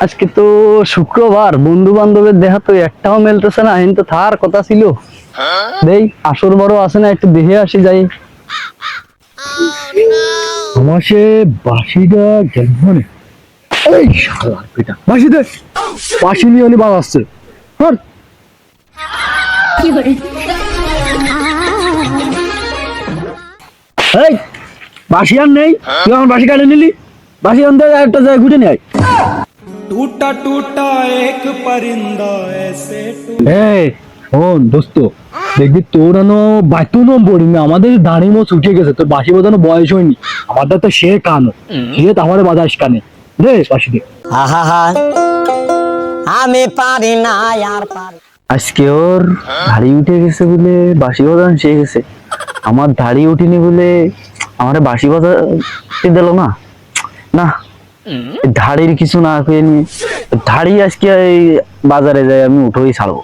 আজকে তো শুক্রবার, বন্ধু বান্ধবের দেখা তো একটাও মেলতেছে না। এখন তো থার কথা ছিল, দেই আসর বড় আছে না, একটু দেখে আসি যাই। আমার সে বাসিটা গেল মানে, এই শালার পিটা বাসি দে, বাসি নিয়ে উনি বাজাচ্ছে। হর এই বাসি আর নেই, তুই আমার বাসি কাটে নিলি। বাসি আনতে একটা জায়গায় ঘুটে নেয়। टूटा टूटा एक परिंदा ऐसे এই শোন দোস্ত, দেখবি তোর আনো বাচ্চু নম্বরই না, আমাদের দাঁড়ি মোচ উঠে গেছে, তোর বাসি বাজানো বয়স হয়নি। আমাদের তো সে কানো, সে তো আমার বাজাস কানে রে বাসি দে। আহা আমি পারি না আর পারি। আজকে ওর দাড়ি উঠে গেছে বলে বাসি বাজানো শিখে গেছে, আমার দাড়ি উঠিনি বলে আমার বাসি বাজাতে দিল না। না, ধাড়ির কিছু না খেয়ে নিয়ে ধাড়ি আজকে এই বাজারে যাই আমি উঠোই ছাড়বো।